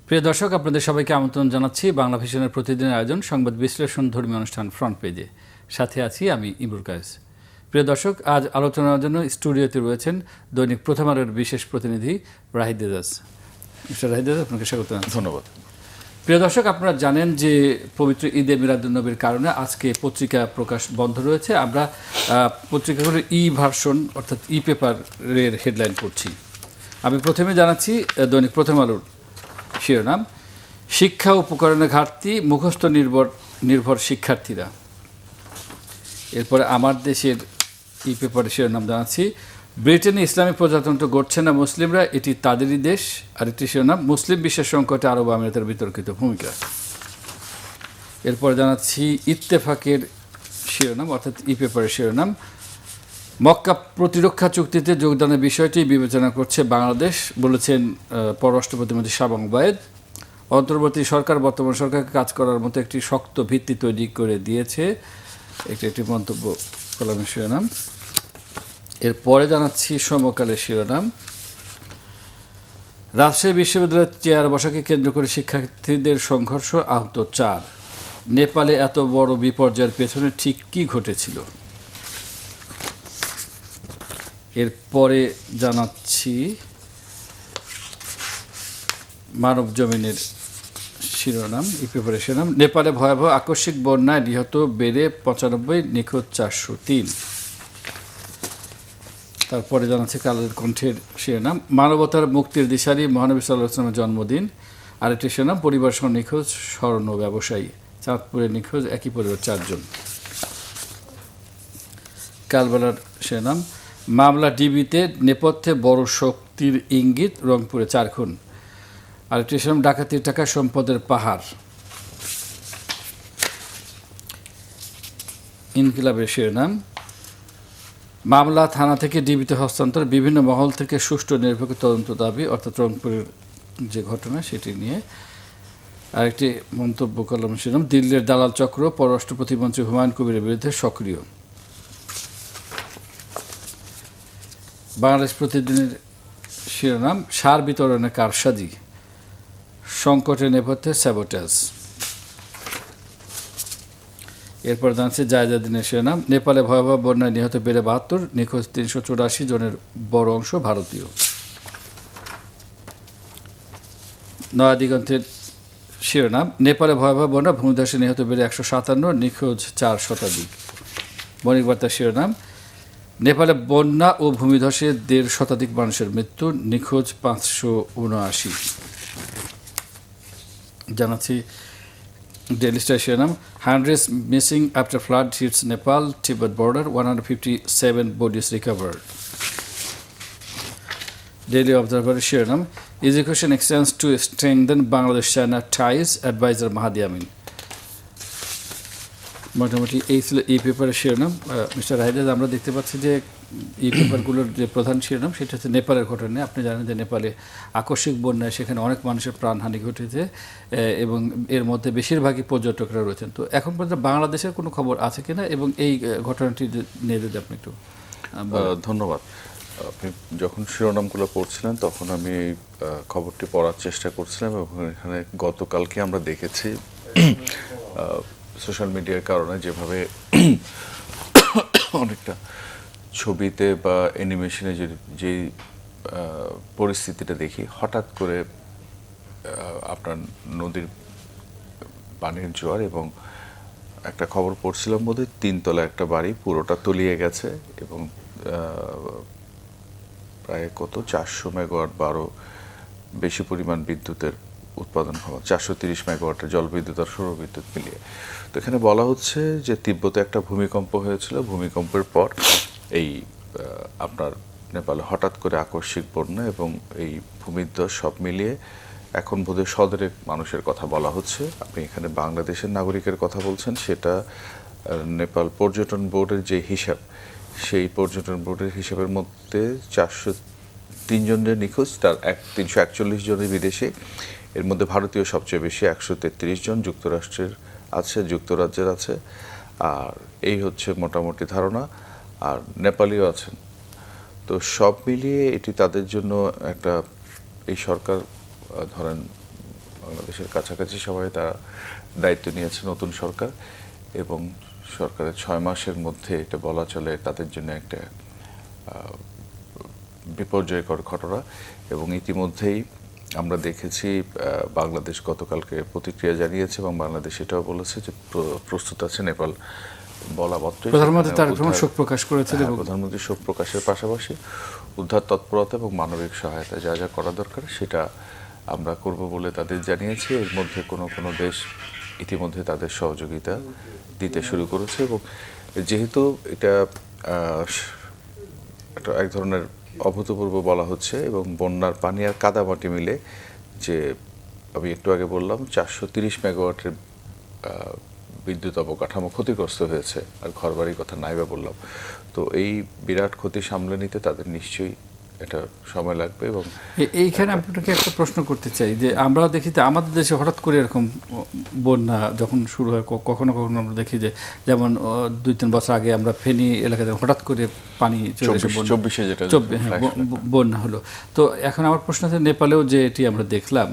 প্রিয় দর্শক, আপনাদের সবাইকে আমন্ত্রণ জানাচ্ছি বাংলা ভিশনের প্রতিদিনের আয়োজন সংবাদ বিশ্লেষণ ধর্মীয় অনুষ্ঠান ফ্রন্ট পেজে। সাথে আছি আমি ইমরুল কায়েস। প্রিয় দর্শক, আজ আলোচনার জন্য স্টুডিওতে রয়েছেন দৈনিক প্রথম আলোর বিশেষ প্রতিনিধি রাহিদ এজাজ। মিস্টার রাহিদ এজাজ, আপনাকে স্বাগত জানাচ্ছি। ধন্যবাদ। প্রিয় দর্শক, আপনারা জানেন যে পবিত্র ঈদে মিলাদুন্নবীর কারণে আজকে পত্রিকা প্রকাশ বন্ধ রয়েছে। আমরা পত্রিকাগুলোর ভার্সন অর্থাৎ পেপারের হেডলাইন পড়ছি। আমি প্রথমে জানাচ্ছি দৈনিক প্রথম আলোর শিরোনাম, শিক্ষা উপকরণের ঘাটতি, মুখস্থ নির্ভর শিক্ষার্থীরা। এরপরে আমার দেশের পেপারের শিরোনাম জানাচ্ছি, ব্রিটেনে ইসলামিক প্রজাতন্ত্র গড়ছে না মুসলিমরা, এটি তাদেরই দেশ। আরেকটি শিরোনাম, মুসলিম বিশ্বের সংকটে আরব আমিরাতের বিতর্কিত ভূমিকা। এরপর জানাচ্ছি ইত্তেফাকের শিরোনাম অর্থাৎ পেপারের শিরোনাম, মক্কা প্রতিরক্ষা চুক্তিতে যোগদানের বিষয়টি বিবেচনা করছে বাংলাদেশ, বলেছেন পররাষ্ট্র প্রতিমন্ত্রী শাবাং বায়েদ। অন্তর্বর্তী সরকার বর্তমান সরকারকে কাজ করার মতো একটি শক্ত ভিত্তি তৈরি করে দিয়েছে, একটি মন্তব্য কলামের শিরোনাম। এরপরে জানাচ্ছি সমকালের শিরোনাম, রাজশাহী বিশ্ববিদ্যালয়ের চেয়ার বসাকে কেন্দ্র করে শিক্ষার্থীদের সংঘর্ষ, আহত 4। নেপালে এত বড় বিপর্যয়ের পেছনে ঠিক কী ঘটেছিল। এরপরে জানাচ্ছি মানব জমিনের শিরোনাম, পেপারের শিরোনাম, নেপালে ভয়াবহ আকস্মিক বন্যায় নিহত বেড়ে 95, নিখোঁজ 403। তারপরে জানাচ্ছি কালের কণ্ঠের শিরোনাম, মানবতার মুক্তির দিশারি, মহানবী সাল্লাল্লাহু আলাইহি ওয়াসাল্লামের জন্মদিন। আরেকটি শিরোনাম, পরিবার সহ নিখোঁজ স্বর্ণ ব্যবসায়ী, চাঁদপুরে নিখোঁজ একই পরিবার 4 জন। কালবেলার শিরোনাম, মামলা ডিবিতে, নেপথ্যে বড় শক্তির ইঙ্গিত, রংপুরে 4 খুন। আরেকটি শিরোনাম, ডাকাতির টাকা সম্পদের পাহাড়। ইনকিলাবের শিরোনাম, মামলা থানা থেকে ডিবিতে হস্তান্তর, বিভিন্ন মহল থেকে সুষ্ঠু নিরপেক্ষ তদন্ত দাবি, অর্থাৎ রংপুরের যে ঘটনা সেটি নিয়ে। আরেকটি মন্তব্য কলম শিরোনাম, দিল্লির দালাল চক্র পররাষ্ট্র প্রতিমন্ত্রী হুমায়ুন কবিরের বিরুদ্ধে সক্রিয়। বাংলাদেশ প্রতিদিনের শিরোনাম, সার বিতরণে কারসাজি, সংকটের নেপথ্যে স্যাবোটাজ। এরপর জানছে জায়জাদিনের শিরোনাম, নেপালে ভয়াবহ বন্যায় নিহত বেড়ে 72, নিখোঁজ 384 জনের বড় অংশ ভারতীয়। নয়াদিগন্তের শিরোনাম, নেপালে ভয়াবহ বন্যা, ভূমিধসে নিহত বেড়ে 157, নিখোঁজ 4 শতাধিক। বণিক বার্তার শিরোনাম, নেপালে বন্যা ও ভূমিধসে 1.5 শতাধিক মানুষের মৃত্যু, নিখোঁজ 579। জানাচ্ছি ডেইলি স্টার শিরোনাম, hundreds missing after flood hits Nepal Tibet border, 157 bodies recovered. Daily অবজারভারের শিরোনাম, education exchange to strengthen Bangladesh China ties, adviser Mahadi Amin. মোটামুটি এই ছিল পেপারের শিরোনাম। মিস্টার রাহিদ, আমরা দেখতে পাচ্ছি যে পেপারগুলোর যে প্রধান শিরোনাম সেটা হচ্ছে নেপালের ঘটনা। আপনি জানেন যে নেপালে আকস্মিক বন্যায় সেখানে অনেক মানুষের প্রাণহানি ঘটেছে এবং এর মধ্যে বেশিরভাগই পর্যটকরা রয়েছেন। তো এখন পর্যন্ত বাংলাদেশের কোনো খবর আছে কিনা এবং এই ঘটনাটি নিয়ে যদি আপনি একটু। ধন্যবাদ। আপনি যখন শিরোনামগুলো পড়ছিলেন তখন আমি এই খবরটি পড়ার চেষ্টা করছিলাম এবং এখানে গতকালকে আমরা দেখেছি সোশ্যাল মিডিয়ার কারণে যেভাবে অনেকটা ছবিতে বা অ্যানিমেশনে যে পরিস্থিতিটা দেখি, হঠাৎ করে আপনার নদীর পানির জোয়ার এবং একটা খবর পড়ছিলাম বোধহয় 3 তলা একটা বাড়ি পুরোটা তলিয়ে গেছে এবং প্রায় 400 মেগাওয়াট বা আরও বেশি পরিমাণ বিদ্যুতের উৎপাদন হওয়া, 430 মেগাওয়াটের জলবিদ্যুৎ আর সৌরবিদ্যুৎ মিলিয়ে। তো এখানে বলা হচ্ছে যে তিব্বতে একটা ভূমিকম্প হয়েছিল, ভূমিকম্পের পর এই আপনার নেপালে হঠাৎ করে আকস্মিক বন্যা এবং এই ভূমিধ্বস সব মিলিয়ে এখন বোধহয় শতরেক মানুষের কথা বলা হচ্ছে। আপনি এখানে বাংলাদেশের নাগরিকের কথা বলছেন, সেটা নেপাল পর্যটন বোর্ডের যে হিসাব, সেই পর্যটন বোর্ডের হিসাবের মধ্যে 403 জনের নিখোঁজ, তার 341 জনের বিদেশে। এর মধ্যে ভারতীয় সবচেয়ে বেশি 133 জন, যুক্তরাজ্যের আছে, আর এই হচ্ছে মোটামুটি ধারণা, আর নেপালিও আছেন। তো সব মিলিয়ে এটি তাদের জন্য একটা, এই সরকার ধরেন বাংলাদেশের কাছাকাছি সময়ে তারা দায়িত্ব নিয়েছে নতুন সরকার, এবং সরকারের 6 মাসের মধ্যে এটা বলা চলে তাদের জন্য একটা বিপর্যয়কর ঘটনা। এবং ইতিমধ্যেই আমরা দেখেছি বাংলাদেশ গতকালকে প্রতিক্রিয়া জানিয়েছে, এবং বাংলাদেশ এটাও বলেছে যে প্রস্তুত আছে নেপাল বলা মাত্রই প্রধানমন্ত্রী তারেক রহমান শোক প্রকাশ করেছেন। প্রধানমন্ত্রী শোক প্রকাশের পাশাপাশি উদ্ধার তৎপরতা এবং মানবিক সহায়তা যা যা করা দরকার সেটা আমরা করব বলে তাদের জানিয়েছে। এর মধ্যে কোনো দেশ ইতিমধ্যে তাদের সহযোগিতা দিতে শুরু করেছে, এবং যেহেতু এটা এক ধরনের অভূতপূর্ব বলা হচ্ছে, এবং বন্যার পানি আর কাদামাটি মিলে যে আমি একটু আগে বললাম 430 মেগাওয়াটের বিদ্যুৎ অবকাঠামো ক্ষতিগ্রস্ত হয়েছে, আর ঘরবাড়ির কথা নাইবা বললাম। তো এই বিরাট ক্ষতি সামলে নিতে তাদের নিশ্চয়ই এটা সময় লাগবে। এবং এইখানে আপনাকে একটা প্রশ্ন করতে চাই যে আমরাও দেখি যে আমাদের দেশে হঠাৎ করে এরকম বন্যা যখন শুরু হয় কখনো কখনো আমরা দেখি যে যেমন 2-3 বছর আগে আমরা ফেনী এলাকাতে হঠাৎ করে পানি চলে এসে 24-এ যেটা বন্যা হলো। তো এখন আমার প্রশ্ন আছে নেপালেও যে এটি আমরা দেখলাম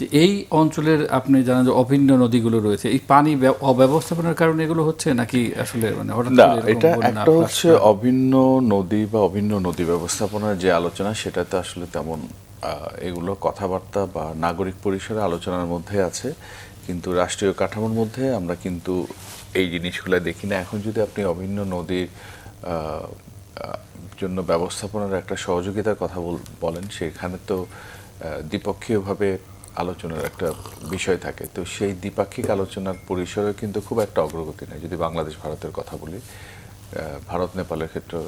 যে এই অঞ্চলের আপনি জানেন যে অভিন্ন নদীগুলো রয়েছে, এই পানি অব্যবস্থাপনার কারণে এগুলো হচ্ছে নাকি আসলে মানে হঠাৎ না, করে এটা একটা হচ্ছে অভিন্ন নদী বা অভিন্ন নদী ব্যবস্থাপনার যে আলোচনা সেটাতে আসলে তেমন এগুলো কথাবার্তা বা নাগরিক পরিসরে আলোচনার মধ্যে আছে, কিন্তু রাষ্ট্রীয় কাঠামোর মধ্যে আমরা কিন্তু এই জিনিসগুলো দেখি না। এখন যদি আপনি অভিন্ন নদীর জন্য ব্যবস্থাপনার একটা সহযোগিতার কথা বলেন, সেখানে তো দ্বিপক্ষীয়ভাবে আলোচনার একটা বিষয় থাকে। তো সেই দ্বিপাক্ষিক আলোচনার পরিসরে কিন্তু খুব একটা অগ্রগতি নেই। যদি বাংলাদেশ ভারতের কথা বলি, ভারত নেপালের ক্ষেত্রে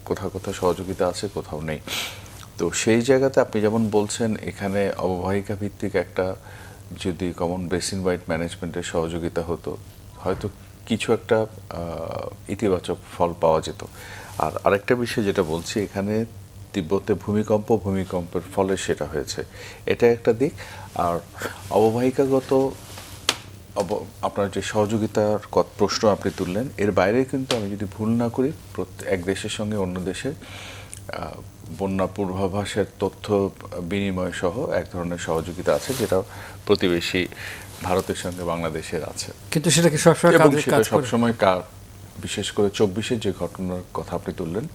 কোথাও কোথাও সহযোগিতা আছে, কোথাও নেই। তো সেই জায়গাতে আপনি যেমন বলছেন এখানে অববাহিকা ভিত্তিক একটা যদি কমন বেসিন ওয়াইড ম্যানেজমেন্টের সহযোগিতা হতো, হয়তো কিছু একটা ইতিবাচক ফল পাওয়া যেত। আর আরেকটা বিষয় যেটা বলছি, এখানে তিব্বতে ভূমিকম্পের ফলে সেটা হয়েছে, এটা একটা দিক। আর অববাহিকাগত আপনার যে সহযোগিতার প্রশ্ন আপনি তুললেন, এর বাইরে কিন্তু আমি যদি ভুল না করি এক দেশের সঙ্গে অন্য দেশের বন্যা পূর্বাভাসের তথ্য বিনিময় সহ এক ধরনের সহযোগিতা আছে, যেটা প্রতিবেশী ভারতের সঙ্গে বাংলাদেশের আছে। কিন্তু সেটা কি সবসময় বিশেষ করে 24-এর যে ঘটনার কথা আপনি তুললেন,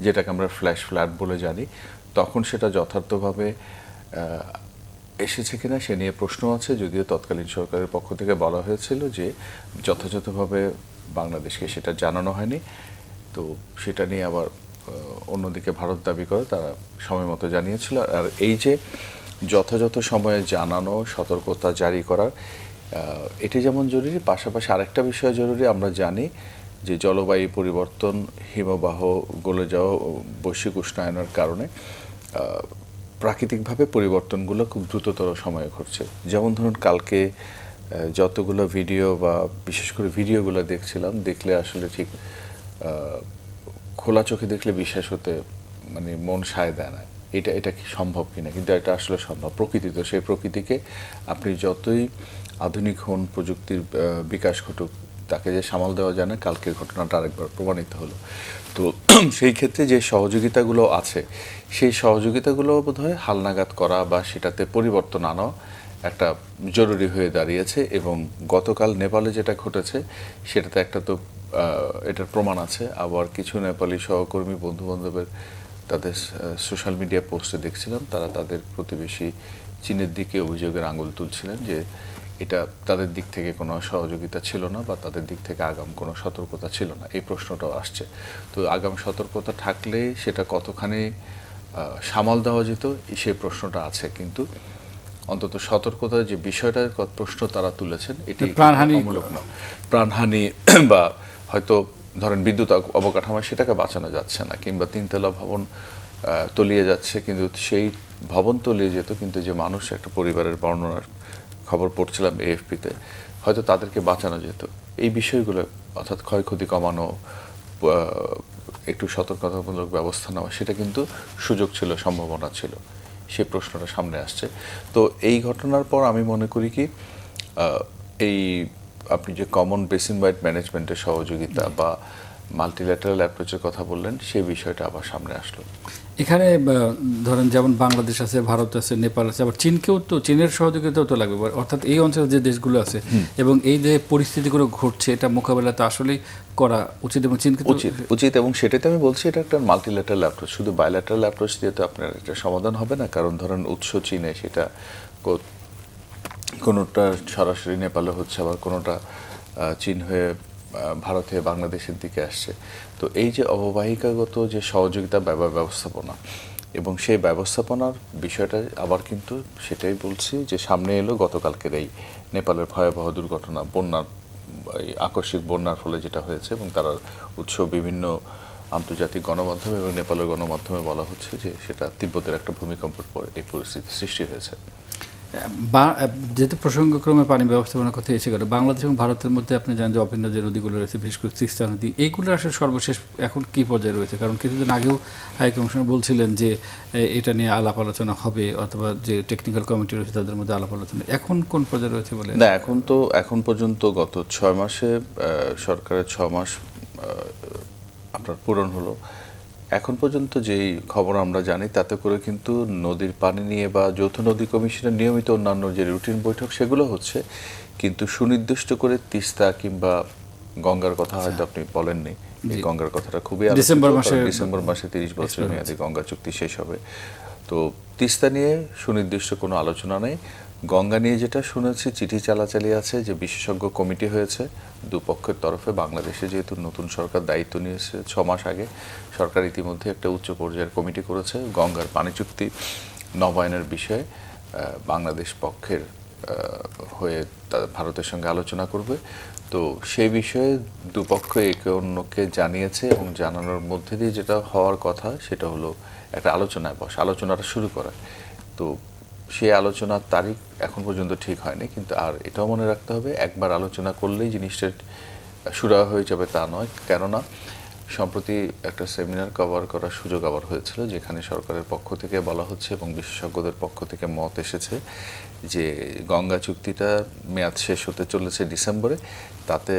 যেটাকে আমরা ফ্ল্যাশ ফ্লাড বলে জানি, তখন সেটা যথার্থভাবে এসেছে কিনা সে নিয়ে প্রশ্ন আছে। যদিও তৎকালীন সরকারের পক্ষ থেকে বলা হয়েছিল যে যথাযথভাবে বাংলাদেশকে সেটা জানানো হয়নি। তো সেটা নিয়ে আবার অন্যদিকে ভারত দাবি করে তারা সময় মতো জানিয়েছিল। আর এই যে যথাযথ সময়ে জানানো, সতর্কতা জারি করার, এটি যেমন জরুরি, পাশাপাশি আরেকটা বিষয় জরুরি। আমরা জানি যে জলবায়ু পরিবর্তন, হিমবাহ গলে যাওয়া, বৈশ্বিক উষ্ণায়নের কারণে প্রাকৃতিকভাবে পরিবর্তনগুলো খুব দ্রুততর সময়ে ঘটছে। যেমন ধরুন কালকে যতগুলো ভিডিও বা বিশেষ করে ভিডিওগুলো দেখছিলাম, দেখলে আসলে ঠিক খোলা চোখে দেখলে বিশ্বাস হতে মানে মন সায় দেয় না, এটা কি সম্ভব কিনা, কিন্তু এটা আসলে সম্ভব। প্রকৃতি তো, সেই প্রকৃতিকে আপনি যতই আধুনিক হন, প্রযুক্তির বিকাশ ঘটুক, তাকে যে সামাল দেওয়া যায় না, কালকের ঘটনাটা আরেকবার প্রমাণিত হলো। তো সেই ক্ষেত্রে যে সহযোগিতাগুলো আছে, সেই সহযোগিতাগুলো বোধহয় হালনাগাদ করা বা সেটাতে পরিবর্তন আনা একটা জরুরি হয়ে দাঁড়িয়েছে। এবং গতকাল নেপালে যেটা ঘটেছে সেটাতে একটা তো এটার প্রমাণ আছে। আবার কিছু নেপালি সহকর্মী বন্ধুবান্ধবের তাদের সোশ্যাল মিডিয়া পোস্টে দেখছিলাম, তারা তাদের প্রতিবেশী চীনের দিকে অভিযোগের আঙুল তুলছিলেন যে এটা তাদের দিক থেকে কোনো সহযোগিতা ছিল না বা তাদের দিক থেকে আগাম কোনো সতর্কতা ছিল না, এই প্রশ্নটাও আসছে। তো আগাম সতর্কতা থাকলে সেটা কতখানি সামাল দেওয়া যেত, সেই প্রশ্নটা আছে। কিন্তু অন্তত সতর্কতার যে বিষয়টার প্রশ্ন তারা তুলেছেন, এটি অমূলক না। প্রাণহানি বা হয়তো ধরেন বিদ্যুৎ অবকাঠামো সেটাকে বাঁচানো যাচ্ছে না, কিংবা তিনতলা ভবন তলিয়ে যাচ্ছে, কিন্তু সেই ভবন তলিয়ে যেত, কিন্তু যে মানুষ, একটা পরিবারের বর্ণনার খবর পড়ছিলাম AFP-তে, হয়তো তাদেরকে বাঁচানো যেত। এই বিষয়গুলো অর্থাৎ ক্ষয়ক্ষতি কমানো, একটু সতর্কতামূলক ব্যবস্থা নেওয়া, সেটা কিন্তু সুযোগ ছিল, সম্ভাবনা ছিল। সেই প্রশ্নটা সামনে আসছে। তো এই ঘটনার পর আমি মনে করি কি এই আপনি যে কমন বেসিন ওয়াইড ম্যানেজমেন্টের সহযোগিতা বা মাল্টিল্যাটারাল অ্যাপ্রোচের কথা বললেন, সেই বিষয়টা আবার সামনে আসলো। এখানে ধরেন যেমন বাংলাদেশ আছে, ভারত আছে, নেপাল আছে, আবার চীনকেও তো, চীনের সহযোগিতাও তো লাগবে, অর্থাৎ এই অঞ্চলে যে দেশগুলো আছে এবং এই যে পরিস্থিতিগুলো ঘটছে এটা মোকাবেলা তো আসলেই করা উচিত, এবং চীনকে তো উচিত এবং সেটাই তো আমি বলছি, এটা একটা মাল্টিল্যাটারাল অ্যাপ্রোচ। শুধু বাইল্যাটারাল অ্যাপ্রোচ দিয়ে তো আপনার একটা সমাধান হবে না, কারণ ধরেন উৎস চীনে, সেটা কোনোটা সরাসরি নেপালে হচ্ছে, আবার কোনোটা চীন হয়ে ভারত হয়ে বাংলাদেশের দিকে আসছে। তো এই যে অববাহিকাগত যে সহযোগিতা ব্যবস্থাপনা এবং সেই ব্যবস্থাপনার বিষয়টা আবার কিন্তু সেটাই বলছি যে সামনে এলো গতকালকের এই নেপালের ভয়াবহ দুর্ঘটনা, বন্যার, এই আকস্মিক বন্যার ফলে যেটা হয়েছে, এবং তার উৎস বিভিন্ন আন্তর্জাতিক গণমাধ্যমে এবং নেপালের গণমাধ্যমে বলা হচ্ছে যে সেটা তিব্বতের একটা ভূমিকম্পের পরে এই পরিস্থিতি সৃষ্টি হয়েছে। যেহেতু প্রসঙ্গক্রমে পানি ব্যবস্থাপনার কথা এসে গেল, বাংলাদেশ এবং ভারতের মধ্যে আপনি জানেন যে অভিন্ন যে নদীগুলো রয়েছে, বিশেষ করে তিস্তা নদী, এইগুলো আসলে সর্বশেষ এখন কি পর্যায়ে রয়েছে? কারণ কিছুদিন আগেও হাই কমিশনার বলছিলেন যে এটা নিয়ে আলাপ আলোচনা হবে, অথবা যে টেকনিক্যাল কমিটি রয়েছে তাদের মধ্যে আলাপ আলোচনা, এখন কোন পর্যায়ে রয়েছে বলে? না, এখন পর্যন্ত গত 6 মাসে সরকারের 6 মাস আপনার পূরণ হলো। এখন পর্যন্ত যেই খবর আমরা জানি তাতে করে কিন্তু নদীর পানি নিয়ে বা যৌথ নদী কমিশনের নিয়মিত অন্যান্য যে রুটিন বৈঠক সেগুলো হচ্ছে, কিন্তু সুনির্দিষ্ট করে তিস্তা কিংবা গঙ্গার কথা হয়তো আপনি বলেননি। এই গঙ্গার কথাটা খুবই ডিসেম্বর মাসে 30 বছর মেয়াদী গঙ্গা চুক্তি শেষ হবে। তো তিস্তা নিয়ে সুনির্দিষ্ট কোনো আলোচনা নেই। গঙ্গা নিয়ে যেটা শুনেছি, চিঠি চালাচালি আছে, যে বিশেষজ্ঞ কমিটি হয়েছে দুপক্ষের তরফে। বাংলাদেশে যেহেতু নতুন সরকার দায়িত্ব নিয়েছে 6 মাস আগে, সরকার ইতিমধ্যে একটা উচ্চ পর্যায়ের কমিটি করেছে গঙ্গার পানি চুক্তি নবায়নের বিষয়ে। বাংলাদেশ পক্ষের হয়ে ভারতের সঙ্গে আলোচনা করবে। তো সেই বিষয়ে দুপক্ষ একে অন্যকে জানিয়েছে, এবং জানানোর মধ্যে দিয়ে যেটা হওয়ার কথা সেটা হলো একটা আলোচনায় আলোচনাটা শুরু করা। তো সেই আলোচনার তারিখ এখন পর্যন্ত ঠিক হয়নি, কিন্তু আর এটাও মনে রাখতে হবে, একবার আলোচনা করলেই জিনিসটা সুরাহা হয়ে যাবে তা নয়। কেননা সম্প্রতি একটা সেমিনার কভার করার সুযোগ আবার হয়েছিল, যেখানে সরকারের পক্ষ থেকে বলা হচ্ছে এবং বিশেষজ্ঞদের পক্ষ থেকে মত এসেছে যে গঙ্গা চুক্তিটা মেয়াদ শেষ হতে চলেছে ডিসেম্বরে। তাতে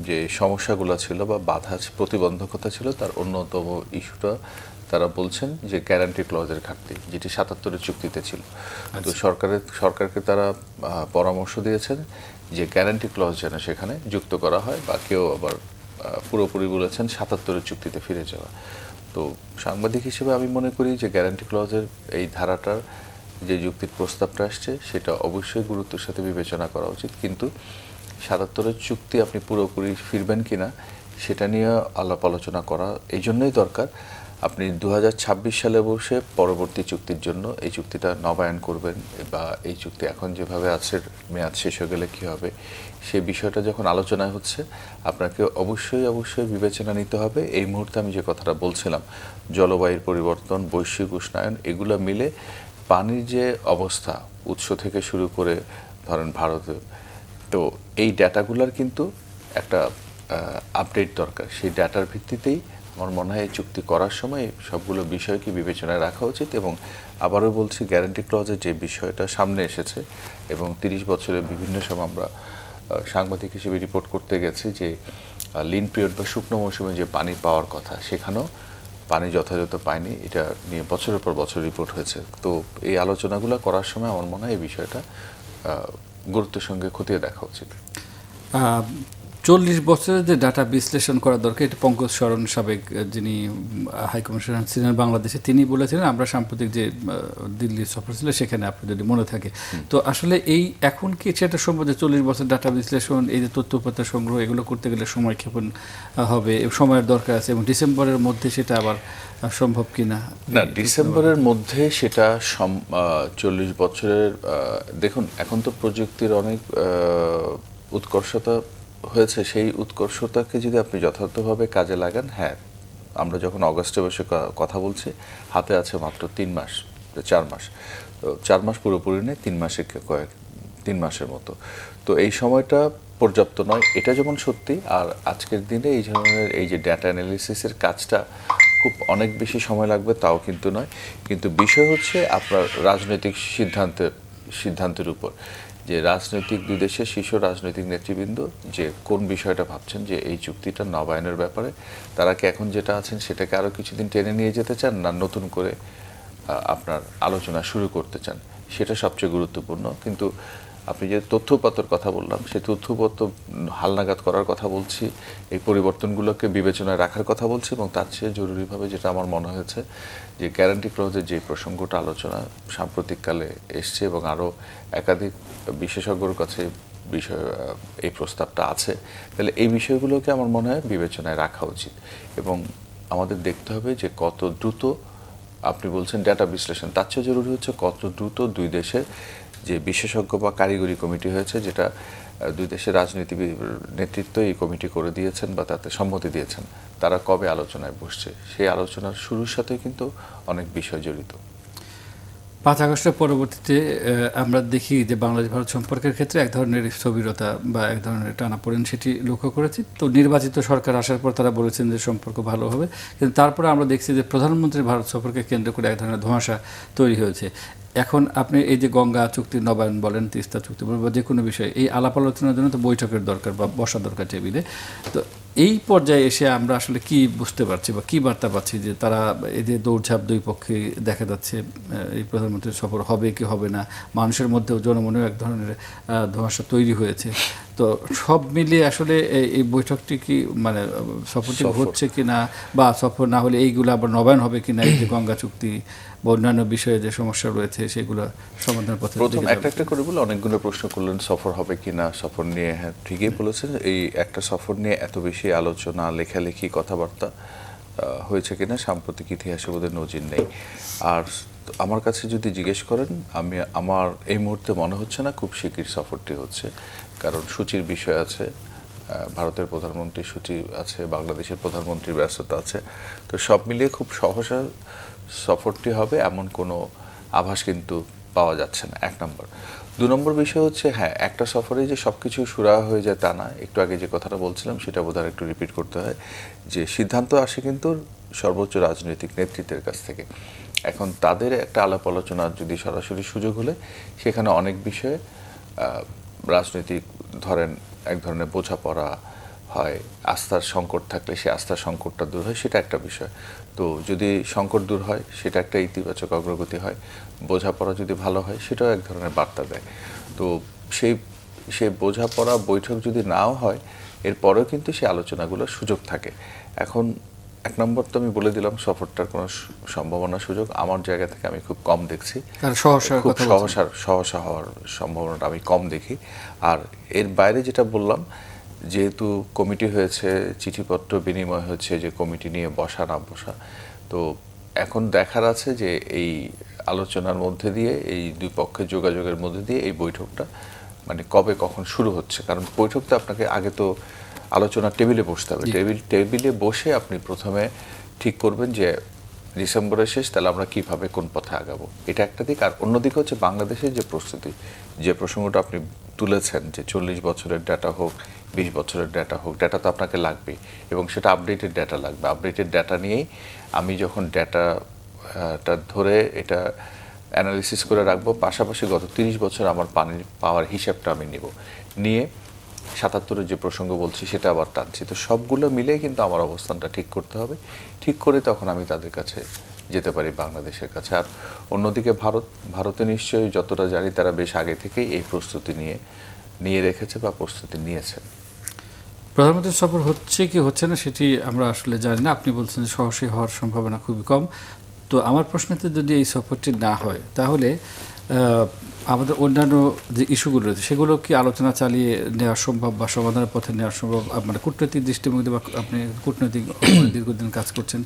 যে সমস্যাগুলো ছিল বা বাধা প্রতিবন্ধকতা ছিল, তার অন্যতম ইস্যুটা তারা বলছেন যে গ্যারান্টি ক্লজের ঘাটতি, যেটি 77-এর চুক্তিতে ছিল। তো সরকারকে তারা পরামর্শ দিয়েছেন যে গ্যারান্টি ক্লজ যেন সেখানে যুক্ত করা হয়, বা কেউ আবার পুরোপুরি বলেছেন 77-এর চুক্তিতে ফিরে যাওয়া। তো সাংবাদিক হিসেবে আমি মনে করি যে গ্যারান্টি ক্লজের এই ধারাটার যে যুক্তির প্রস্তাবটা আসছে সেটা অবশ্যই গুরুত্বের সাথে বিবেচনা করা উচিত, কিন্তু 77-এর চুক্তি আপনি পুরোপুরি ফিরবেন কিনা সেটা নিয়ে আলাপ আলোচনা করা এই জন্যই দরকার। আপনি 2026 সালে বসে পরবর্তী চুক্তির জন্য এই চুক্তিটা নবায়ন করবেন, বা এই চুক্তি এখন যেভাবে আছে মেয়াদ শেষ হয়ে গেলে কী হবে, সেই বিষয়টা যখন আলোচনায় হচ্ছে, আপনাকে অবশ্যই বিবেচনা নিতে হবে। এই মুহূর্তে আমি যে কথাটা বলছিলাম, জলবায়ুর পরিবর্তন, বৈশ্বিক উষ্ণায়ন, এগুলো মিলে পানির যে অবস্থা উৎস থেকে শুরু করে ধরেন ভারতে, তো এই ডেটাগুলোর কিন্তু একটা আপডেট দরকার। সেই ডেটার ভিত্তিতেই আমার মনে হয় এই চুক্তি করার সময় সবগুলো বিষয়কে বিবেচনায় রাখা উচিত। এবং আবারও বলছি, গ্যারান্টি ক্লজের যে বিষয়টা সামনে এসেছে, এবং 30 বছরের বিভিন্ন সময় আমরা সাংবাদিক হিসেবে রিপোর্ট করতে গেছি যে লিন পিরিয়ড বা শুকনো মৌসুমে যে পানি পাওয়ার কথা, সেখানেও পানি যথাযথ পায়নি। এটা নিয়ে বছরের পর বছর রিপোর্ট হয়েছে। তো এই আলোচনাগুলো করার সময় আমার মনে হয় এই বিষয়টা গুরুত্বের সঙ্গে খতিয়ে দেখা উচিত। 40 বছরের যে ডাটা বিশ্লেষণ করা দরকার, এটা পঙ্কজ শরণ সাবেক যিনি হাইকমিশনার ছিলেন বাংলাদেশে, তিনি বলেছিলেন। আমরা সাম্প্রতিক যে দিল্লি সফর ছিল সেখানে আপনি যদি মনে থাকে, তো আসলে এই এখন কি সেটা সম্ভব যে 40 বছর ডাটা বিশ্লেষণ, এই যে তথ্যপত্র সংগ্রহ, এগুলো করতে গেলে সময় ক্ষেপণ হবে, সময়ের দরকার আছে, এবং ডিসেম্বরের মধ্যে সেটা আবার সম্ভব কিনা? না, ডিসেম্বরের মধ্যে সেটা 40 বছরের, দেখুন এখন তো প্রযুক্তির অনেক উৎকর্ষতা হয়েছে। সেই উৎকর্ষতাকে যদি আপনি যথার্থভাবে কাজে লাগান, হ্যাঁ, আমরা যখন অগস্টে বসে কথা বলছি, হাতে আছে মাত্র 3 মাস 4 মাস, তো 4 মাস পুরোপুরি নেই, 3 মাসের মতো। তো এই সময়টা পর্যাপ্ত নয়, এটা যেমন সত্যি। আর আজকের দিনে এই ধরনের এই যে ডেটা অ্যানালিসিসের কাজটা খুব অনেক বেশি সময় লাগবে তাও কিন্তু নয়। কিন্তু বিষয় হচ্ছে আপনার রাজনৈতিক সিদ্ধান্তের সিদ্ধান্তের উপর, যে রাজনৈতিক দুই দেশের শীর্ষ রাজনৈতিক নেতৃবৃন্দ যে কোন বিষয়টা ভাবছেন যে এই চুক্তিটা নবায়নের ব্যাপারে তারা কি এখন যেটা আছেন সেটাকে আরও কিছুদিন টেনে নিয়ে যেতে চান, না নতুন করে আপনার আলোচনা শুরু করতে চান, সেটা সবচেয়ে গুরুত্বপূর্ণ। কিন্তু আপনি যে তথ্যপত্রের কথা বললাম, সেই তথ্যপত্র হালনাগাদ করার কথা বলছি, এই পরিবর্তনগুলোকে বিবেচনায় রাখার কথা বলছি, এবং তার চেয়ে জরুরিভাবে যেটা আমার মনে হয়েছে যে গ্যারান্টি ক্লজের যে প্রসঙ্গটা আলোচনা সাম্প্রতিককালে এসছে এবং আরও একাধিক বিশেষজ্ঞর কাছে বিষয় এই প্রস্তাবটা আছে, তাহলে এই বিষয়গুলোকে আমার মনে হয় বিবেচনায় রাখা উচিত। এবং আমাদের দেখতে হবে যে কত দ্রুত, আপনি বলছেন ডেটা বিশ্লেষণ, তার চেয়ে জরুরি হচ্ছে কত দ্রুত দুই দেশের যে বিশেষজ্ঞ বা কারিগরি কমিটি হয়েছে, যেটা দুই দেশের রাজনীতি নেতৃত্ব এই কমিটি করে দিয়েছেন বা তাতে সম্মতি দিয়েছেন, তারা কবে আলোচনায় বসছে, সেই আলোচনার শুরুর সাথে কিন্তু অনেক বিষয় জড়িত। 5 আগস্টের পরবর্তীতে আমরা দেখি যে বাংলাদেশ ভারত সম্পর্কের ক্ষেত্রে এক ধরনের স্থবিরতা বা এক ধরনের টানাপোড়েন সেটি লক্ষ্য করেছি। তো নির্বাচিত সরকার আসার পর তারা বলেছেন যে সম্পর্ক ভালো হবে, কিন্তু তারপরে আমরা দেখছি যে প্রধানমন্ত্রীর ভারত সফরকে কেন্দ্র করে এক ধরনের ধোঁয়াশা তৈরি হয়েছে। এখন আপনি এই যে গঙ্গা চুক্তি নবায়ন বলেন, তিস্তা চুক্তি বলেন, বা যে কোনো বিষয়ে এই আলাপ আলোচনার জন্য তো বৈঠকের দরকার বা বসা দরকার টেবিলে। তো এই পর্যায়ে এসে আমরা আসলে কি বুঝতে পারছি বা কি বার্তা পাচ্ছি যে তারা এই যে দৌড়ঝাঁপ দুই পক্ষে দেখা যাচ্ছে, এই প্রধানমন্ত্রীর সফর হবে কি হবে না, মানুষের মধ্যেও জনমনেও এক ধরনের ধোঁয়াশা তৈরি হয়েছে। তো সব মিলিয়ে আসলে এই বৈঠকটি কি মানে সফরটি হচ্ছে কি না, বা সফর না হলে এইগুলো আবার নবায়ন হবে কি না, এই যে গঙ্গা চুক্তি বা অন্যান্য বিষয়ে যে সমস্যা রয়েছে সেগুলো সমাধানের পথে। প্রথম একটা করে বলে অনেকগুলো প্রশ্ন করলেন, সফর হবে কি না, সফর নিয়ে। হ্যাঁ, ঠিকই বলেছেন, এই একটা সফর নিয়ে এত বেশি আলোচনা, লেখালেখি, কথাবার্তা হয়েছে কিনা সাম্প্রতিক ইতিহাসে বোধহয় নজির নেই। আর আমার কাছে যদি জিজ্ঞেস করেন, আমার এই মুহূর্তে মনে হচ্ছে না খুব শিগগির সফরটি হচ্ছে, কারণ সূচির বিষয় আছে, ভারতের প্রধানমন্ত্রীর সূচি আছে, বাংলাদেশের প্রধানমন্ত্রীর ব্যস্ততা আছে। তো সব মিলিয়ে খুব সহসা সফরটি হবে এমন কোনো আভাস কিন্তু পাওয়া যাচ্ছে না, 1 নম্বর। 2 নম্বর বিষয় হচ্ছে, হ্যাঁ, একটা সফরে যে সব কিছু সুরাহা হয়ে যায় তা না। একটু আগে যে কথাটা বলছিলাম সেটা বোধহয় একটু রিপিট করতে হয়, যে সিদ্ধান্ত আসে কিন্তু সর্বোচ্চ রাজনৈতিক নেতৃত্বের কাছ থেকে। এখন তাদের একটা আলাপ আলোচনার যদি সরাসরি সুযোগ হলে সেখানে অনেক বিষয়ে রাজনৈতিক ধরেন এক ধরনের বোঝাপড়া হয়, আস্থার সংকট থাকলে সে আস্থার সংকটটা দূর হয়, সেটা একটা বিষয়। তো যদি সংকট দূর হয় সেটা একটা ইতিবাচক অগ্রগতি হয়, বোঝাপড়া যদি ভালো হয় সেটাও এক ধরনের বার্তা দেয়। তো সেই বোঝাপড়া বৈঠক যদি নাও হয়, এরপরেও কিন্তু সেই আলোচনাগুলোর সুযোগ থাকে। এখন 1 নম্বর তো আমি বলে দিলাম, সফরটার কোনো সম্ভাবনা সুযোগ আমার জায়গা থেকে আমি খুব কম দেখছি, খুব সহসা হওয়ার সম্ভাবনাটা আমি কম দেখি। আর এর বাইরে যেটা বললাম, যেহেতু কমিটি হয়েছে, চিঠিপত্র বিনিময় হচ্ছে যে কমিটি নিয়ে বসা না বসা, তো এখন দেখার আছে যে এই আলোচনার মধ্যে দিয়ে, এই দুই পক্ষের যোগাযোগের মধ্যে দিয়ে এই বৈঠকটা মানে কবে কখন শুরু হচ্ছে। কারণ বৈঠকটা আপনাকে আগে তো আলোচনার টেবিলে বসতে হবে, টেবিলে বসে আপনি প্রথমে ঠিক করবেন যে ডিসেম্বরের শেষ, তাহলে আমরা কিভাবে কোন পথে আগাবো, এটা একটা দিক। আর অন্যদিকে হচ্ছে বাংলাদেশের যে প্রস্তুতি, যে প্রসঙ্গটা আপনি তুলেছেন, যে 40 বছরের ডাটা হোক, 20 বছরের ডাটা হোক, ডাটা তো আপনাকে লাগবেই, এবং সেটা আপডেটেড ডাটা লাগবে। আপডেটেড ডাটা নিয়েই আমি যখন ডাটাটা ধরে এটা অ্যানালিসিস করে রাখবো, পাশাপাশি গত 30 বছর আমার পানির পাওয়ার হিসাবটা আমি নিয়ে 77-এর যে প্রসঙ্গ বলছি সেটা আবার টানছি। তো সবগুলো মিলে কিন্তু আমার অবস্থানটা ঠিক করতে হবে, ঠিক করে তখন আমি তাদের কাছে যেতে পারি, বাংলাদেশের কাছে। আর অন্যদিকে ভারতে নিশ্চয়ই যতটা জানি তারা বেশ আগে থেকেই এই প্রস্তুতি নিয়ে রেখেছে বা প্রস্তুতি নিয়েছে। প্রধানমন্ত্রীর সফর হচ্ছে কি হচ্ছে না সেটি আমরা আসলে জানি না। আপনি বলছেন যে সহসী হওয়ার সম্ভাবনা খুবই কম। তো আমার প্রশ্নতে যদি এই সফরটি না হয়, তাহলে আমাদের অন্যান্য যে ইস্যুগুলো রয়েছে সেগুলো কি আলোচনা চালিয়ে নেওয়া সম্ভব বা সমাধানের পথে নেওয়া সম্ভব? মানে কূটনৈতিক দৃষ্টিভঙ্গি বা আপনি কূটনৈতিক দীর্ঘদিন কাজ করছেন,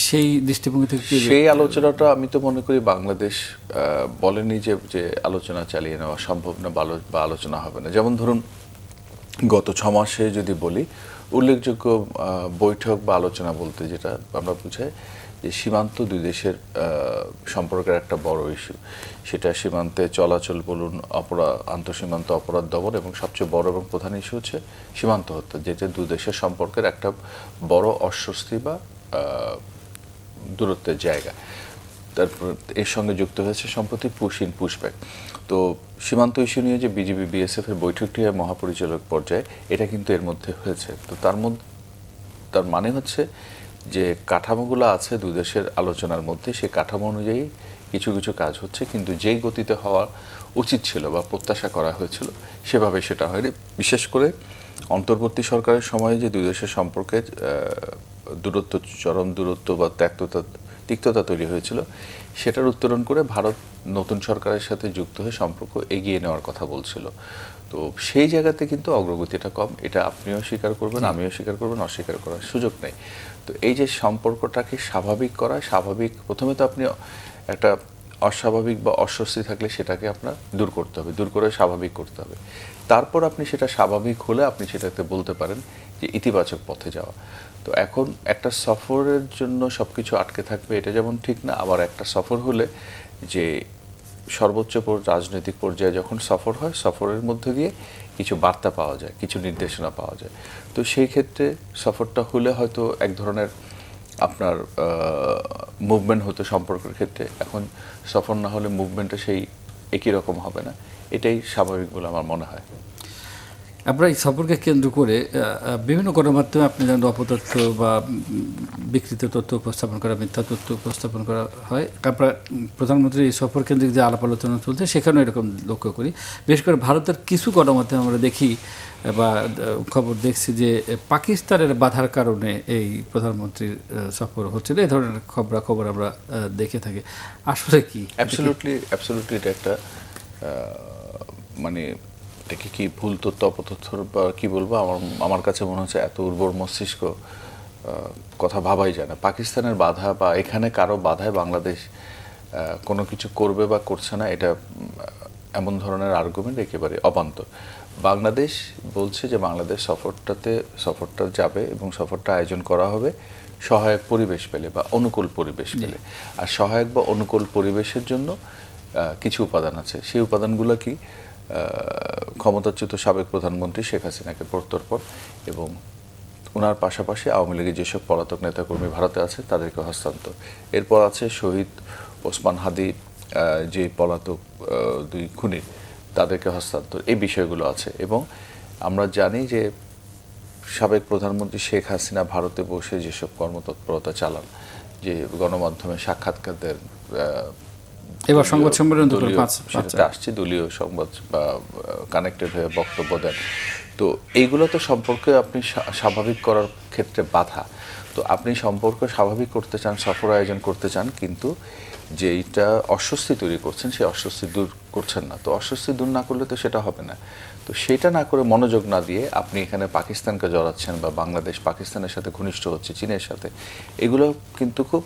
সেই দৃষ্টিভঙ্গি থেকে সেই আলোচনাটা আমি তো মনে করি বাংলাদেশ বলেনি যে আলোচনা চালিয়ে নেওয়া সম্ভব না বা আলোচনা হবে না। যেমন ধরুন, গত 6 মাসে যদি বলি, উল্লেখযোগ্য বৈঠক বা আলোচনা বলতে যেটা আমরা বুঝাই যে সীমান্ত দুই দেশের সম্পর্কের একটা বড় ইস্যু, সেটা সীমান্তে চলাচল বলুন, আন্তঃসীমান্ত অপরাধ দমন, এবং সবচেয়ে বড় এবং প্রধান ইস্যু হচ্ছে সীমান্ত হত্যা, যেটা দুই দেশের সম্পর্কের একটা বড় অস্বস্তি বা দূরত্বের জায়গা। তারপর এর সঙ্গে যুক্ত হয়েছে সম্প্রতি পুশব্যাক। তো সীমান্ত ইস্যু নিয়ে যে বিজিবি বিএসএফ এর বৈঠকটি হয় মহাপরিচালক পর্যায়ে, এটা কিন্তু এর মধ্যে হয়েছে। তো তার মানে হচ্ছে যে কাঠামোগুলো আছে দুই দেশের আলোচনার মধ্যে, সেই কাঠামো অনুযায়ী কিছু কিছু কাজ হচ্ছে, কিন্তু যেই গতিতে হওয়া উচিত ছিল বা প্রত্যাশা করা হয়েছিল সেভাবে সেটা হয়নি। বিশেষ করে অন্তর্বর্তী সরকারের সময়ে যে দুই দেশের সম্পর্কে দূরত্ব, চরম দূরত্ব বা তিক্ততা তৈরি হয়েছিল, সেটার উত্তরণ করে ভারত নতুন সরকারের সাথে যুক্ত হয়ে সম্পর্ক এগিয়ে নেওয়ার কথা বলছিল। তো সেই জায়গাতে কিন্তু অগ্রগতিটা কম, এটা আপনিও স্বীকার করবেন, আমিও স্বীকার করবেন, অস্বীকার করার সুযোগ নেই। তো এই যে সম্পর্কটাকে স্বাভাবিক করা, প্রথমে তো আপনি একটা অস্বাভাবিক বা অস্বস্তি থাকলে সেটাকে আপনার দূর করতে হবে, দূর করে স্বাভাবিক করতে হবে। তারপর আপনি সেটা স্বাভাবিক হলে আপনি সেটাতে বলতে পারেন যে ইতিবাচক পথে যাওয়া। তো এখন একটা সফরের জন্য সবকিছু আটকে থাকবে এটা যেমন ঠিক না, আবার একটা সফর হলে যে সর্বোচ্চ রাজনৈতিক পর্যায়ে যখন সফর হয়, সফরের মধ্যে দিয়ে কিছু বার্তা পাওয়া যায়, কিছু নির্দেশনা পাওয়া যায়। তো সেই ক্ষেত্রে সফরটা হলে হয়তো এক ধরনের আপনার মুভমেন্ট হতো সম্পর্কের ক্ষেত্রে। এখন সফর না হলে মুভমেন্টটা সেই একই রকম হবে না, এটাই স্বাভাবিক বলে আমার মনে হয়। আমরা এই সফরকে কেন্দ্র করে বিভিন্ন গণমাধ্যমে আপনি জানেন অপতথ্য বা বিকৃত তথ্য উপস্থাপন করা, মিথ্যা তথ্য উপস্থাপন করা হয়। আমরা প্রধানমন্ত্রীর এই সফর কেন্দ্রিক যে আলাপ আলোচনা চলছে সেখানেও এরকম লক্ষ্য করি। বিশেষ করে ভারতের কিছু গণমাধ্যমে আমরা দেখি বা খবর দেখছি যে পাকিস্তানের বাধার কারণে এই প্রধানমন্ত্রীর সফর হচ্ছে না, এই ধরনের খবর আমরা দেখে থাকি। আসলে কি অ্যাবসলিউটলি এটা একটা মানে এটাকে কি ভুল তথ্য, অপতথ্য বা কি বলবো, আমার কাছে মনে হচ্ছে এত উর্বর মস্তিষ্ক কথা ভাবাই যায় না। পাকিস্তানের বাধা বা এখানে কারো বাধায় বাংলাদেশ কোনো কিছু করবে বা করছে না, এটা এমন ধরনের আর্গুমেন্ট একেবারে অবান্তর। বাংলাদেশ বলছে যে বাংলাদেশ সফরটা যাবে এবং সফরটা আয়োজন করা হবে সহায়ক পরিবেশ পেলে বা অনুকূল পরিবেশ পেলে। আর সহায়ক বা অনুকূল পরিবেশের জন্য কিছু উপাদান আছে। সেই উপাদানগুলো কি? ক্ষমতাচ্যুত সাবেক প্রধানমন্ত্রী শেখ হাসিনাকে প্রত্যর্পণ এবং ওনার পাশাপাশি আওয়ামী লীগের যেসব পলাতক নেতাকর্মী ভারতে আছে তাদেরকে হস্তান্তর। এরপর আছে শহীদ ওসমান হাদি, যে পলাতক দুই খুনি, তাদেরকে হস্তান্তর। এই বিষয়গুলো আছে। এবং আমরা জানি যে সাবেক প্রধানমন্ত্রী শেখ হাসিনা ভারতে বসে যেসব কর্মতৎপরতা চালান, যে গণমাধ্যমে সাক্ষাৎকার দেন, এবার সংবাদ সম্মেলন আসছে, দলীয় সংবাদ বা কানেক্টেড হয়ে বক্তব্য দেন। তো এইগুলো তো সম্পর্কে আপনি স্বাভাবিক করার ক্ষেত্রে বাধা। তো আপনি সম্পর্ক স্বাভাবিক করতে চান, সফর আয়োজন করতে চান, কিন্তু যেইটা অস্বস্তি তৈরি করছেন সেই অস্বস্তি দূর করছেন না। তো অস্বস্তি দূর না করলে তো সেটা হবে না। তো সেটা না করে মনোযোগ না দিয়ে আপনি এখানে পাকিস্তানকে জড়াচ্ছেন বা বাংলাদেশ পাকিস্তানের সাথে ঘনিষ্ঠ হচ্ছে চীনের সাথে, এগুলো কিন্তু খুব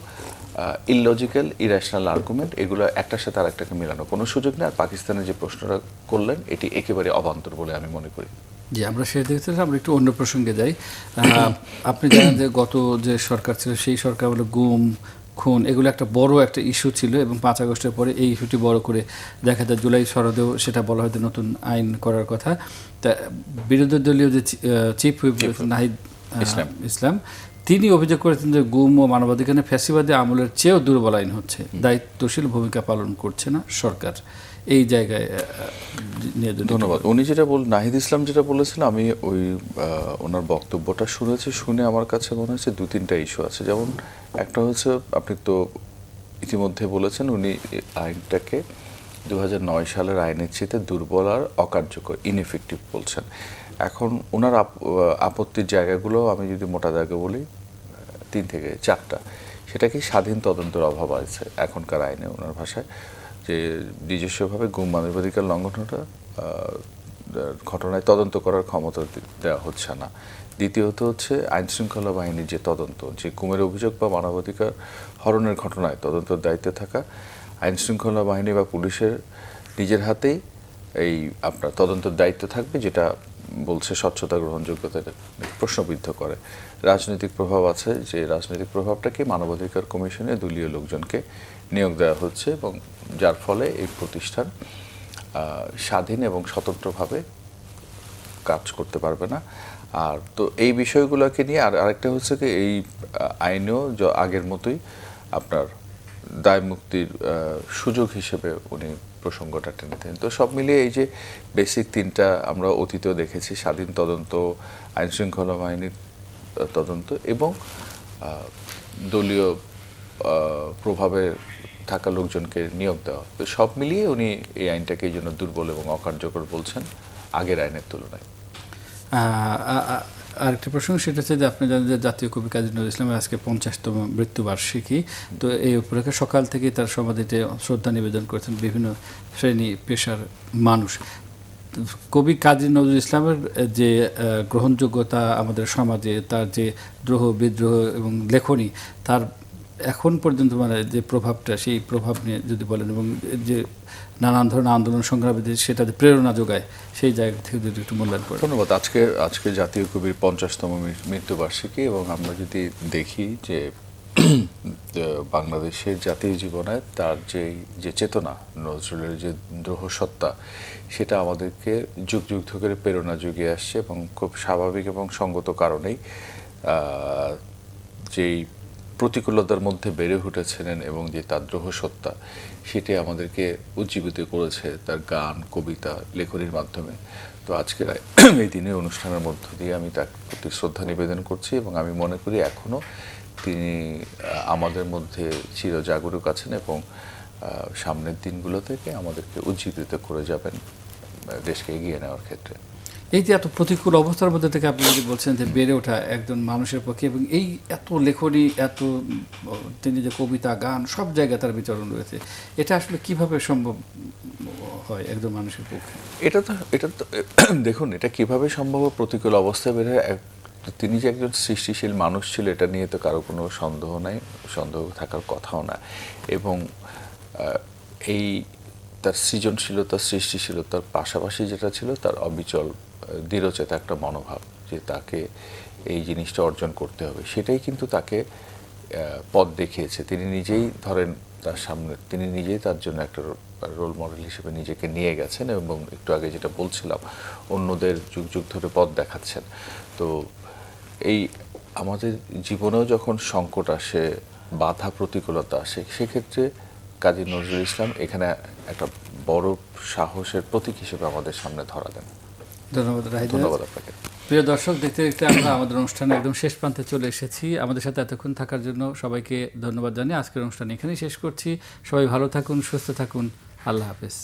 ইললজিক্যাল, ইরেশনাল আর্গুমেন্ট। এগুলো একটার সাথে আরেকটাকে মেলানো কোনো সুযোগ নেই। আর পাকিস্তানের যে প্রশ্নটা করলেন এটি একেবারে অবান্তর বলে আমি মনে করি। জি, আমরা সেটা দেখতে আমরা একটু অন্য প্রসঙ্গে যাই। আপনি জানেন যে গত যে সরকার ছিল সেই সরকার বলে গুম খুন এগুলো একটা বড় একটা ইস্যু ছিল, এবং 5 আগস্টের পরে এই ইস্যুটি বড় করে দেখা যায় জুলাই সনদেও সেটা বলা হয়তো নতুন আইন করার কথা। তা বিরোধী দলীয় যে চিফ হুইপ নাহিদ ইসলাম, তিনি অভিযোগ করেছেন যে গুম ও মানবাধিকার ফ্যাসিবাদী আমলের চেয়েও দুর্বল আইন হচ্ছে, দায়িত্বশীল ভূমিকা পালন করছে না সরকার এই জায়গায় নিয়ে। ধন্যবাদ। উনি নাহিদ ইসলাম যেটা বলেছেন, আমি ওনার বক্তব্যটা শুনে আমার কাছে মনে হচ্ছে 2-3টা ইস্যু আছে। যেমন একটা হচ্ছে, আপনি তো ইতিমধ্যে বলেছেন উনি আইনটাকে 2009 সালের আইনের চেয়ে দুর্বল আর অকার্যকর, ইনএফেক্টিভ বলছেন। এখন ওনার আপত্তির জায়গাগুলো আমি যদি মোটা দাগে বলি 3 থেকে 4টা। সেটা কি? স্বাধীন তদন্তের অভাব আছে এখনকার আইনে, ওনার ভাষায়, যে নিজস্বভাবে গুম মানবাধিকার লঙ্ঘনটা ঘটনায় তদন্ত করার ক্ষমতা দেওয়া হচ্ছে না। দ্বিতীয়ত হচ্ছে আইনশৃঙ্খলা বাহিনীর যে তদন্ত, যে গুমের অভিযোগ বা মানবাধিকার হরণের ঘটনায় তদন্তের দায়িত্বে থাকা আইনশৃঙ্খলা বাহিনী বা পুলিশের নিজের হাতেই এই আপনার তদন্তের দায়িত্ব থাকবে, যেটা বলছে স্বচ্ছতা গ্রহণযোগ্যতা প্রশ্নবিদ্ধ করে। রাজনৈতিক প্রভাব আছে, যে রাজনৈতিক প্রভাবটাকে মানবাধিকার কমিশনে দলীয় লোকজনকে নিয়োগ দেওয়া হচ্ছে, এবং যার ফলে এই প্রতিষ্ঠান স্বাধীন এবং স্বতন্ত্রভাবে কাজ করতে পারবে না। আর তো এই বিষয়গুলোকে নিয়ে আরেকটা হচ্ছে কি, এই আইনেও আগের মতোই আপনার দায় মুক্তির সুযোগ হিসেবে উনি প্রসঙ্গটা টেনেছেন। তো সব মিলিয়ে এই যে বেসিক তিনটা আমরা অতীতেও দেখেছি, স্বাধীন তদন্ত, আইন শৃঙ্খলা বাহিনীর তদন্ত এবং দলীয় প্রভাবে থাকা লোকজনকে নিয়োগ দেওয়া। তো সব মিলিয়ে উনি এই আইনটাকে এই জন্য দুর্বল এবং অকার্যকর বলছেন আগের আইনের তুলনায়। আরেকটি প্রসঙ্গ, সেটা হচ্ছে যে আপনি জানেন যে জাতীয় কবি কাজী নজরুল ইসলামের আজকে 50তম মৃত্যুবার্ষিকী। তো এই উপলক্ষে সকাল থেকেই তার সমাধিতে শ্রদ্ধা নিবেদন করেছেন বিভিন্ন শ্রেণী পেশার মানুষ। কবি কাজী নজরুল ইসলামের যে গ্রহণযোগ্যতা আমাদের সমাজে, তার যে দ্রোহ বিদ্রোহ এবং লেখনী, তার এখন পর্যন্ত মানে যে প্রভাবটা, সেই প্রভাব নিয়ে যদি বলেন, এবং যে নানান ধরনের আন্দোলন সংগ্রামীদের সেটা যে প্রেরণা যোগায়, সেই জায়গা থেকে যদি একটু মূল্যায়ন করেন। ধন্যবাদ। আজকে জাতীয় কবির 50তম মৃত্যুবার্ষিকী, এবং আমরা যদি দেখি যে বাংলাদেশের জাতীয় জীবনে তার যে চেতনা, নজরুলের যে দ্রোহসত্তা, সেটা আমাদেরকে যুগ যুগ ধরে প্রেরণা জুগিয়ে আসছে, এবং খুব স্বাভাবিক এবং সঙ্গত কারণেই যেই প্রতিকূলতার মধ্যে বেড়ে উঠেছিলেন এবং যে তার দ্রোহসত্তা, সেটি আমাদেরকে উজ্জীবিত করেছে তার গান, কবিতা, লেখনীর মাধ্যমে। তো আজকের এই দিনের অনুষ্ঠানের মধ্য দিয়ে আমি তার প্রতি শ্রদ্ধা নিবেদন করছি, এবং আমি মনে করি এখনও তিনি আমাদের মধ্যে চিরজাগরুক আছেন, এবং সামনের দিনগুলো থেকে আমাদেরকে উজ্জীবিত করে যাবেন দেশকে এগিয়ে নেওয়ার ক্ষেত্রে। এই যে এত প্রতিকূল অবস্থার মধ্যে থেকে আপনি যদি বলছেন যে বেড়ে ওঠা একজন মানুষের পক্ষে, এবং এই এত লেখনী, এত তিনি যে কবিতা, গান, সব জায়গায় তার বিচরণ রয়েছে, এটা আসলে কিভাবে সম্ভব হয় একজন মানুষের পক্ষে? এটা তো দেখুন, এটা কিভাবে সম্ভব প্রতিকূল অবস্থায় বেড়ে। তিনি যে একজন সৃষ্টিশীল মানুষ ছিল, এটা নিয়ে তো কারো কোনো সন্দেহ নাই, সন্দেহ থাকার কথাও না। এবং এই তার সৃজনশীলতা, সৃষ্টিশীলতার পাশাপাশি যেটা ছিল তার অবিচল দৃঢ়চেতা একটা মনোভাব, যে তাকে এই জিনিসটা অর্জন করতে হবে, সেটাই কিন্তু তাকে পথ দেখিয়েছে। তিনি নিজেই ধরেন তার সামনে, তিনি নিজেই তার জন্য একটা রোল মডেল হিসেবে নিজেকে নিয়ে গেছেন, এবং একটু আগে যেটা বলছিলাম, অন্যদের যুগ যুগ ধরে পথ দেখাচ্ছেন। তো এই আমাদের জীবনেও যখন সংকট আসে, বাধা প্রতিকূলতা আসে, সেক্ষেত্রে কাজী নজরুল ইসলাম এখানে একটা বড় সাহসের প্রতীক হিসেবে আমাদের সামনে ধরা দেন। ধন্যবাদ রাহিদ। ধন্যবাদ আপনাকে। প্রিয় দর্শক, দেখতে দেখতে আমরা আমাদের অনুষ্ঠানে একদম শেষ প্রান্তে চলে এসেছি। আমাদের সাথে এতক্ষণ থাকার জন্য সবাইকে ধন্যবাদ জানিয়ে আজকের অনুষ্ঠান এখানেই শেষ করছি। সবাই ভালো থাকুন, সুস্থ থাকুন। আল্লাহ হাফেজ।